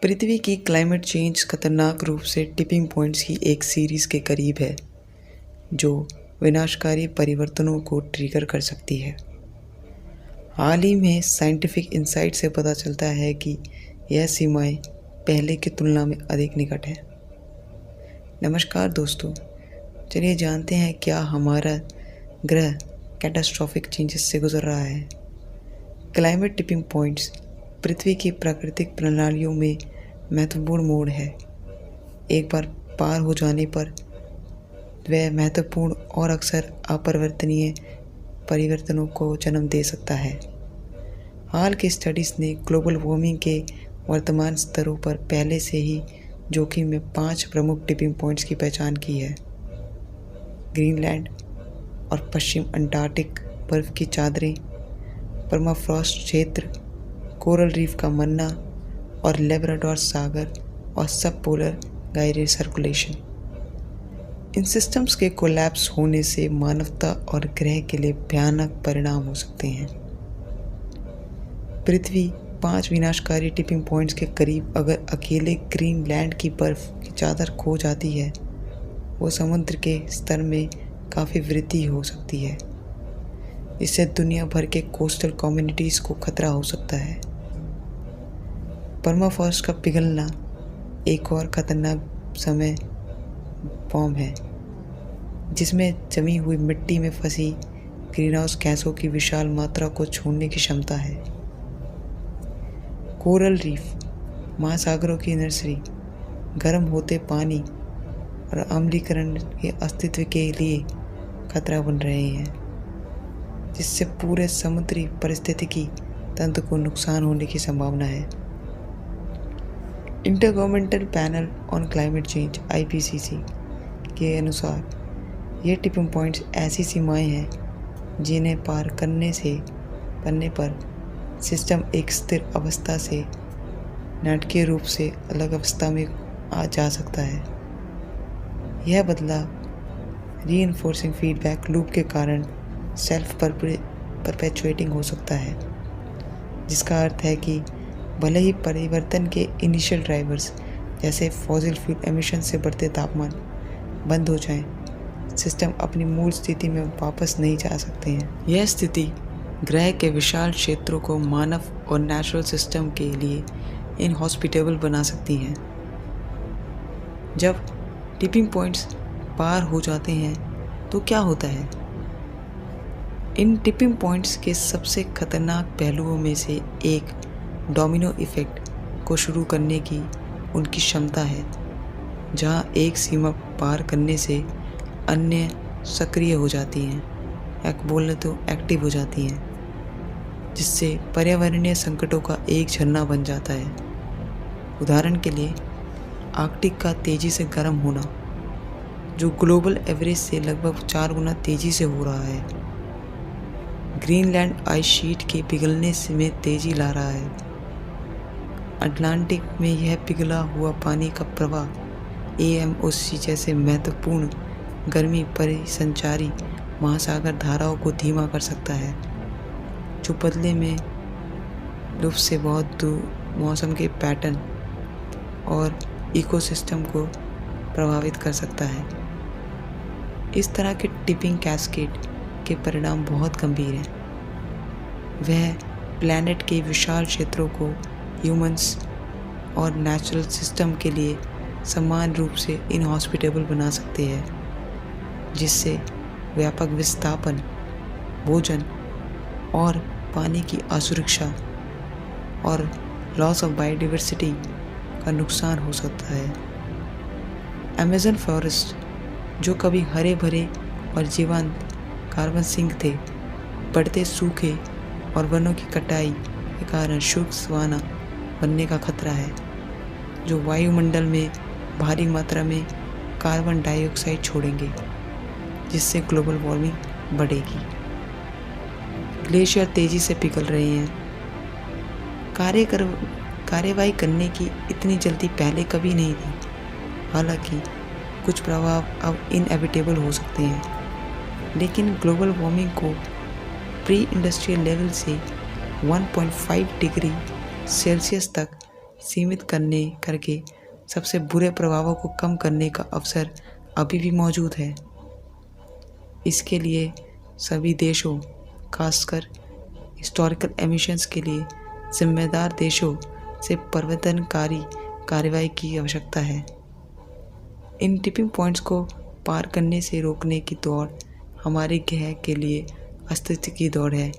पृथ्वी की climate change खतरनाक रूप से टिपिंग पॉइंट्स की एक सीरीज़ के करीब है जो विनाशकारी परिवर्तनों को ट्रिगर कर सकती है। हाल ही में साइंटिफिक इंसाइट से पता चलता है कि यह सीमाएं पहले की तुलना में अधिक निकट हैं। नमस्कार दोस्तों, चलिए जानते हैं क्या हमारा ग्रह कैटास्ट्रॉफिक चेंजेस से गुजर रहा है। क्लाइमेट टिपिंग पॉइंट्स पृथ्वी की प्राकृतिक प्रणालियों में महत्वपूर्ण मोड़ है। एक बार पार हो जाने पर वह महत्वपूर्ण और अक्सर अपरिवर्तनीय परिवर्तनों को जन्म दे सकता है। हाल की स्टडीज़ ने ग्लोबल वार्मिंग के वर्तमान स्तरों पर पहले से ही जोखिम में 5 प्रमुख टिपिंग पॉइंट्स की पहचान की है। ग्रीनलैंड और पश्चिम अंटार्कटिक बर्फ़ की चादरें, परमाफ्रॉस्ट क्षेत्र, कोरल रीफ का मरना और लेब्राडोर सागर और सब पोलर गायरें सर्कुलेशन। इन सिस्टम्स के कोलैप्स होने से मानवता और ग्रह के लिए भयानक परिणाम हो सकते हैं। पृथ्वी 5 विनाशकारी टिपिंग पॉइंट्स के करीब अगर अकेले ग्रीनलैंड की बर्फ़ की चादर खो जाती है, वो समुद्र के स्तर में काफ़ी वृद्धि हो सकती है। इससे दुनिया भर के कोस्टल कम्युनिटीज़ को खतरा हो सकता है। परमाफ्रॉस्ट का पिघलना एक और ख़तरनाक समय बॉम्ब है जिसमें जमी हुई मिट्टी में फंसी ग्रीनहाउस गैसों की विशाल मात्रा को छोड़ने की क्षमता है। कोरल रीफ, महासागरों की नर्सरी, गर्म होते पानी और अम्लीकरण के अस्तित्व के लिए खतरा बन रहे हैं, जिससे पूरे समुद्री पारिस्थितिकी तंत्र को नुकसान होने की संभावना है। Intergovernmental panel on climate change (IPCC) के अनुसार ये टिपिंग पॉइंट्स ऐसी सीमाएं हैं जिन्हें पार करने पर सिस्टम एक स्थिर अवस्था से नाटकीय रूप से अलग अवस्था में आ जा सकता है। यह बदलाव रीइंफोर्सिंग फीडबैक लूप के कारण सेल्फ परपेचुएटिंग हो सकता है, जिसका अर्थ है कि भले ही परिवर्तन के इनिशियल ड्राइवर्स जैसे फॉसिल फ्यूल एमिशन से बढ़ते तापमान बंद हो जाएं, सिस्टम अपनी मूल स्थिति में वापस नहीं जा सकते हैं। यह स्थिति ग्रह के विशाल क्षेत्रों को मानव और नेचुरल सिस्टम के लिए इनहॉस्पिटेबल बना सकती हैं। जब टिपिंग पॉइंट्स पार हो जाते हैं तो क्या होता है? इन टिपिंग पॉइंट्स के सबसे खतरनाक पहलुओं में से एक डोमिनो इफ़ेक्ट को शुरू करने की उनकी क्षमता है, जहां एक सीमा पार करने से अन्य सक्रिय हो जाती हैं या बोले तो एक्टिव हो जाती हैं, जिससे पर्यावरणीय संकटों का एक झरना बन जाता है। उदाहरण के लिए आर्कटिक का तेज़ी से गर्म होना, जो ग्लोबल एवरेज से लगभग 4 गुना तेज़ी से हो रहा है। ग्रीनलैंड आइस शीट के पिघलने में तेज़ी ला रहा है। अटलांटिक में यह पिघला हुआ पानी का प्रवाह AMOC जैसे महत्वपूर्ण गर्मी परिसंचारी महासागर धाराओं को धीमा कर सकता है, जो बदले में लुफ्त से बहुत दूर मौसम के पैटर्न और इकोसिस्टम को प्रभावित कर सकता है। इस तरह के टिपिंग कैस्केड के परिणाम बहुत गंभीर हैं। वह प्लैनेट के विशाल क्षेत्रों को ह्यूमंस और नेचुरल सिस्टम के लिए समान रूप से इनहॉस्पिटेबल बना सकते हैं, जिससे व्यापक विस्थापन, भोजन और पानी की असुरक्षा और लॉस ऑफ बायोडाइवर्सिटी का नुकसान हो सकता है। अमेज़न फॉरेस्ट, जो कभी हरे भरे और जीवंत कार्बन सिंक थे, बढ़ते सूखे और वनों की कटाई के कारण शुष्क सवाना बनने का खतरा है, जो वायुमंडल में भारी मात्रा में कार्बन डाइऑक्साइड छोड़ेंगे, जिससे ग्लोबल वार्मिंग बढ़ेगी। ग्लेशियर तेज़ी से पिघल रहे हैं। कार्यवाही करने की इतनी जल्दी पहले कभी नहीं थी। हालांकि कुछ प्रभाव अब इनएविटेबल हो सकते हैं, लेकिन ग्लोबल वार्मिंग को प्री इंडस्ट्रियल लेवल से 1.5 डिग्री सेल्सियस तक सीमित करके सबसे बुरे प्रभावों को कम करने का अवसर अभी भी मौजूद है। इसके लिए सभी देशों, खासकर हिस्टोरिकल एमिशंस के लिए जिम्मेदार देशों से प्रवर्तनकारी कार्रवाई की आवश्यकता है। इन टिपिंग पॉइंट्स को पार करने से रोकने की दौड़ हमारे ग्रह के लिए अस्तित्व की दौड़ है,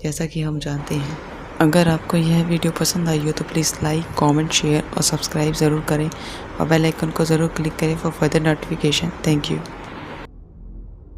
जैसा कि हम जानते हैं। अगर आपको यह वीडियो पसंद आई हो तो प्लीज़ लाइक, कमेंट, शेयर और सब्सक्राइब ज़रूर करें और बेल आइकन को ज़रूर क्लिक करें for further notification. Thank you.